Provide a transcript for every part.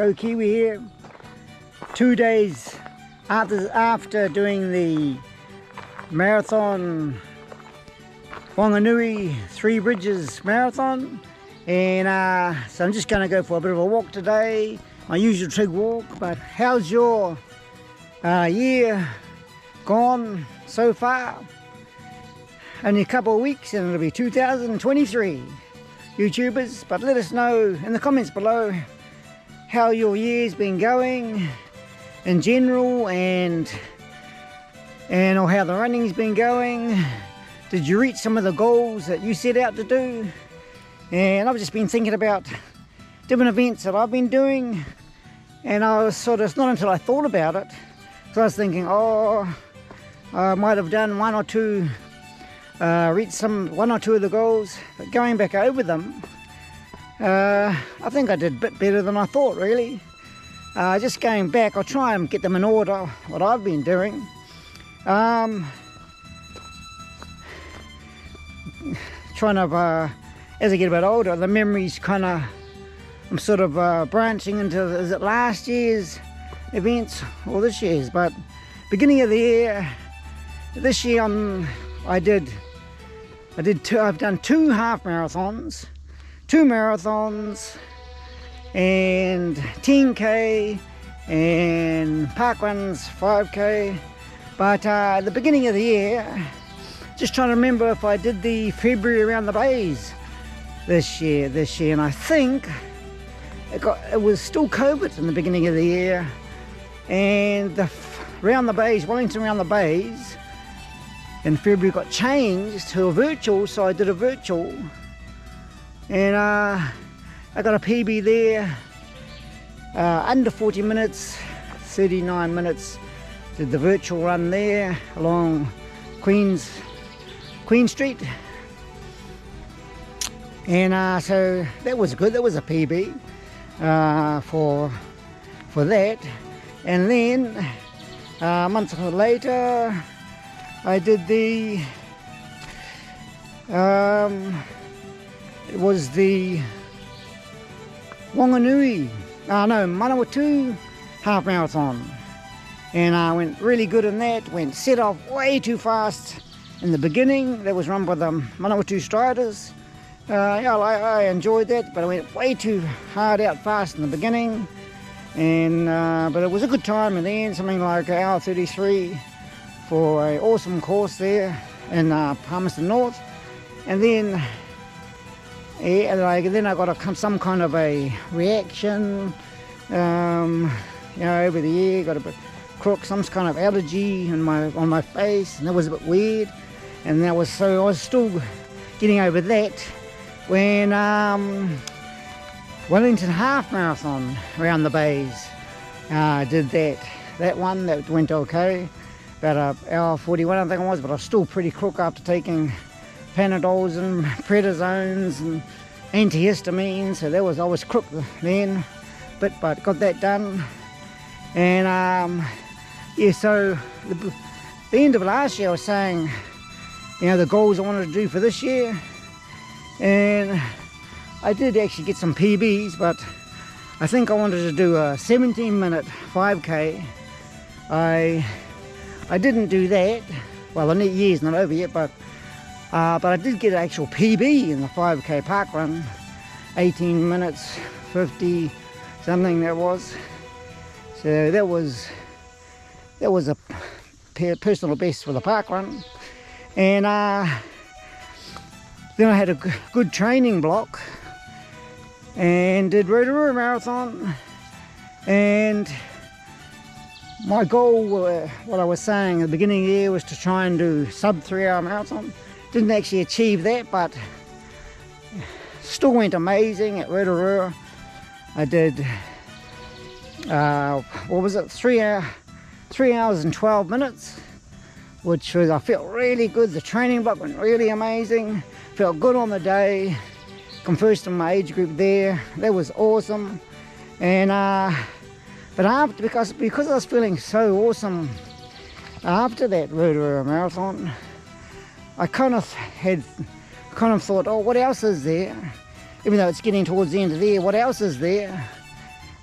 Go Kiwi here. 2 days after doing the marathon Whanganui 3 Bridges marathon, and so I'm just going to go for a bit of a walk today, my usual trig walk. But how's your year gone so far? Only a couple of weeks and it'll be 2023, YouTubers. But let us know in the comments below how your year's been going in general, and or how the running's been going. Did you reach some of the goals that you set out to do? And I've just been thinking about different events that I've been doing, and I was sort of, not until I thought about it, so I was thinking, oh, I might have done one or two, reached one or two of the goals, but going back over them, I think I did a bit better than I thought, really. Just going back, I'll try and get them in order, what I've been doing. Trying to, as I get a bit older, the memories kind of, I'm sort of branching into, is it last year's events or this year's? But beginning of the year, this year I've done 2 half marathons, 2 marathons, and 10k and parkruns 5k. But at the beginning of the year, just trying to remember if I did the February around the bays this year, and I think it was still COVID in the beginning of the year, and the round the bays, Wellington round the bays in February got changed to a virtual, so I did a virtual, and I got a PB there, under 40 minutes, 39 minutes, did the virtual run there along Queen Street, and so that was good. That was a PB for that. And then a month later I did the it was the Whanganui, Manawatu half marathon, and I went really good in that. Set off way too fast in the beginning. That was run by the Manawatu Striders. Yeah, I enjoyed that, but I went way too hard out fast in the beginning, and but it was a good time in the end, something like an hour 33 for an awesome course there in Palmerston North. And then then I got some kind of a reaction, over the year, got a bit crook, some kind of allergy on my face, and that was a bit weird. And I was still getting over that when Wellington half marathon around the bays, did that one. That went okay, about an hour 41 I think it was, but I was still pretty crook after taking Panadols and Predazones and antihistamines, so I was crook then, but got that done. And yeah, so the end of last year I was saying, the goals I wanted to do for this year, and I did actually get some PBs, but I think I wanted to do a 17-minute 5k. I didn't do that. Well, the year's not over yet, but I did get an actual PB in the 5k park run, 18 minutes 50 something that was. So that was a personal best for the park run. And then I had a good training block and did Rotorua Marathon, and my goal, what I was saying at the beginning of the year, was to try and do sub 3 hour marathon. Didn't actually achieve that, but still went amazing at Rotorua. I did, what was it, 3 hours and 12 minutes, which was, I felt really good. The training block went really amazing, felt good on the day, come first in my age group there. That was awesome. And but after, because I was feeling so awesome after that Rotorua Marathon, I kind of thought, oh, what else is there? Even though it's getting towards the end of the year, what else is there?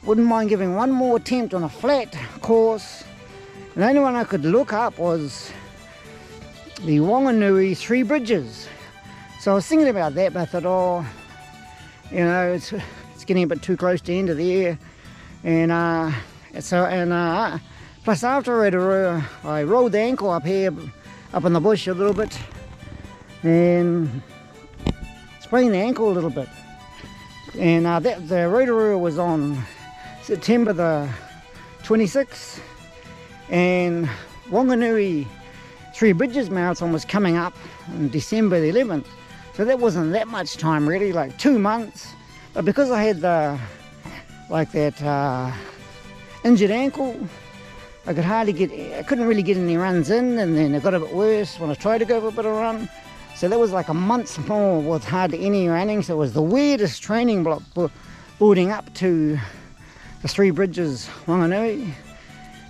wouldn't mind giving one more attempt on a flat course. And the only one I could look up was the Whanganui 3 Bridges. So I was thinking about that, but I thought, oh, you know, it's getting a bit too close to the end of the year. And plus after I rolled the ankle up here, up in the bush a little bit, and sprained the ankle a little bit. And the Rotorua was on September the 26th, and Whanganui 3 Bridges Marathon was coming up on December the 11th. So that wasn't that much time really, like 2 months. But because I had that injured ankle, I couldn't really get any runs in, and then it got a bit worse when I tried to go for a bit of a run. So that was like a month more with hardly any running. So it was the weirdest training block building up to the 3 Bridges Whanganui.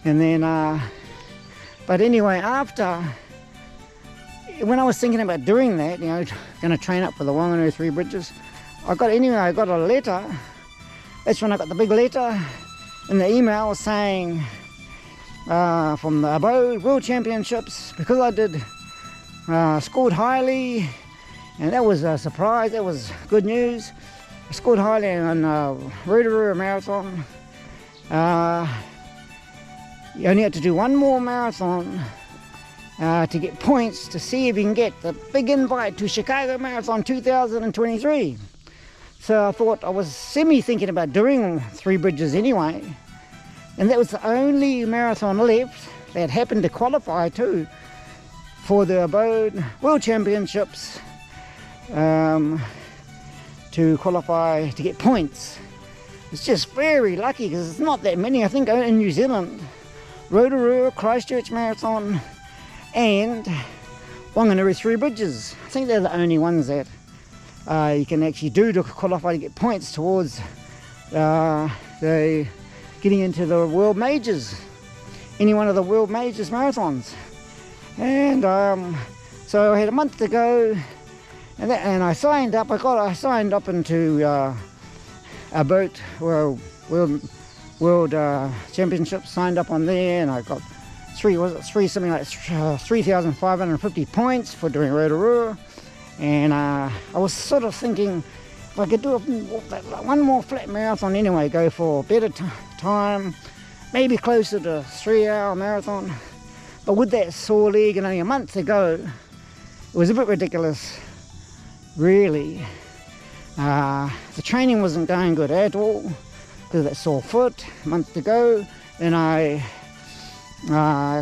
And then, but anyway, when I was thinking about doing that, you know, going to train up for the Whanganui 3 Bridges, I got a letter. That's when I got the big letter in the email saying from the Abode World Championships, because I did scored highly, and that was a surprise. That was good news. I scored highly on Rotorua Marathon. You only had to do one more marathon to get points to see if you can get the big invite to Chicago Marathon 2023. So I thought, I was semi-thinking about doing 3 Bridges anyway, and that was the only marathon left that happened to qualify too for the Abode World Championships, to qualify to get points. It's just very lucky because it's not that many. I think in New Zealand, Rotorua, Christchurch Marathon and Whanganui 3 Bridges, I think they're the only ones that you can actually do to qualify to get points towards the getting into the World Majors, any one of the World Majors marathons. And so I had a month to go, and I signed up. I signed up into a boat World Championships. Signed up on there, and I got something like 3,550 points for doing Rotorua. And I was sort of thinking, if I could do one more flat marathon anyway, go for a better time, maybe closer to a 3-hour marathon. But with that sore leg and only a month to go, it was a bit ridiculous, really. The training wasn't going good at all because of that sore foot. A month to go, then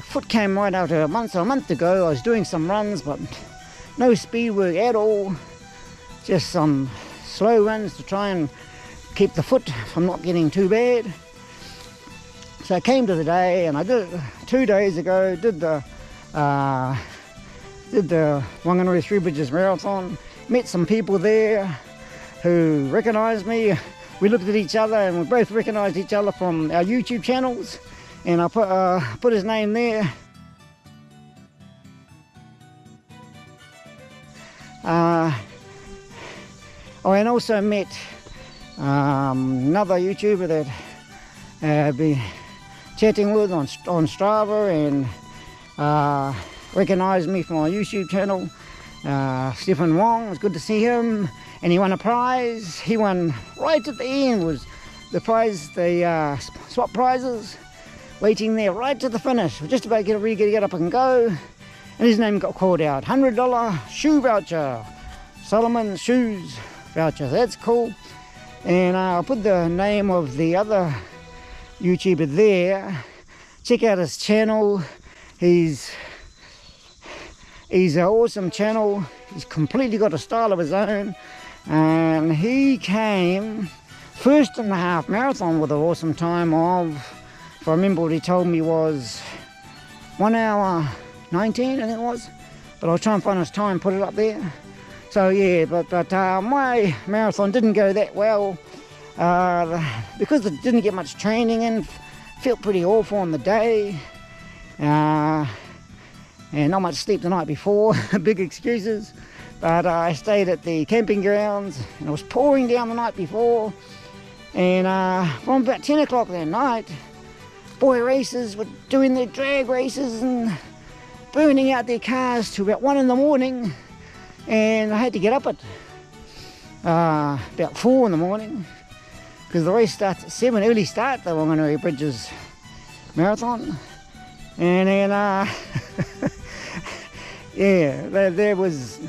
foot came right after a month. So a month ago, I was doing some runs, but no speed work at all. Just some slow runs to try and keep the foot from not getting too bad. So I came to the day, and I did it 2 days ago. Did the Whanganui 3 Bridges Marathon. Met some people there who recognised me. We looked at each other, and we both recognised each other from our YouTube channels. And I put his name there. And also met another YouTuber that I've been chatting with on Strava, and recognised me from my YouTube channel. Stephen Wong, it was good to see him, and he won a prize. He won right at the end, was the prize, the swap prizes, waiting there right to the finish. We're just about to get up and go, and his name got called out. $100 shoe voucher, Solomon Shoes voucher. That's cool. And I'll put the name of the other YouTuber there. Check out his channel. He's an awesome channel. He's completely got a style of his own, and he came first in the half marathon with an awesome time of, if I remember what he told me, was 1 hour 19, I think it was, but I'll try and find his time, put it up there. So yeah, but my marathon didn't go that well because it didn't get much training in. Felt pretty awful on the day, and not much sleep the night before. Big excuses. But I stayed at the camping grounds, and it was pouring down the night before, And from about 10 o'clock that night, boy racers were doing their drag races and burning out their cars to about 1 in the morning. And I had to get up at about 4 in the morning because the race starts at 7, early start, the Whanganui Bridges Marathon. And then, yeah, there was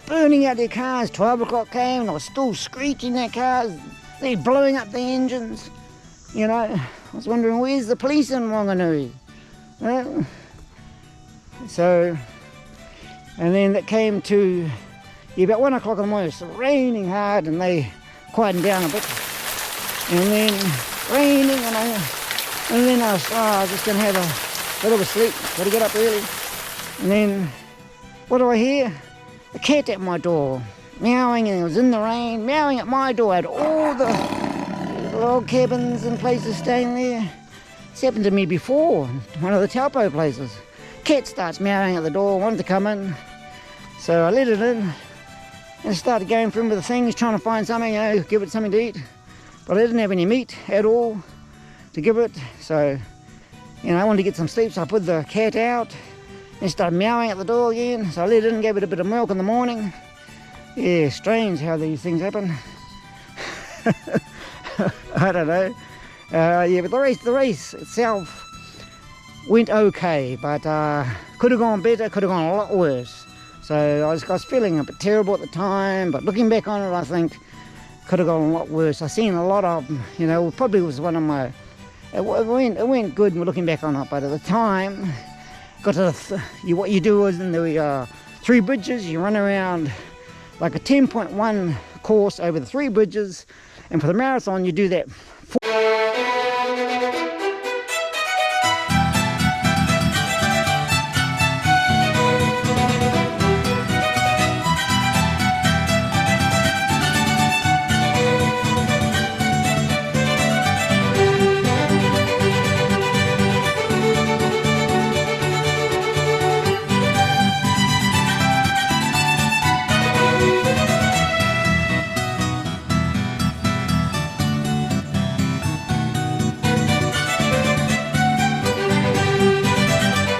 burning out their cars. 12 o'clock came and they were still screeching their cars. They're blowing up the engines. You know, I was wondering, where's the police in Whanganui? So, and then that came to about 1 o'clock in the morning. It was raining hard and they quietened down a bit. And then raining and then I was just going to have a bit of a sleep. Got to get up early. And then, what do I hear? A cat at my door, meowing, and it was in the rain, meowing at my door. I had all the log cabins and places staying there. It's happened to me before, one of the Taupo places. Cat starts meowing at the door, wanted to come in. So I let it in and started going through with the things, trying to find something, give it something to eat. But I didn't have any meat at all to give it. So, I wanted to get some sleep, so I put the cat out and started meowing at the door again. So I let it in, gave it a bit of milk in the morning. Yeah, strange how these things happen. I don't know. Yeah, but the race itself went okay, but could have gone better, could have gone a lot worse. So I was feeling a bit terrible at the time, but looking back on it, I think could have gone a lot worse. I've seen a lot of, probably was one of my, it went good looking back on it, but at the time, got to what you do is in the 3 bridges, you run around like a 10.1 course over the 3 bridges, and for the marathon you do that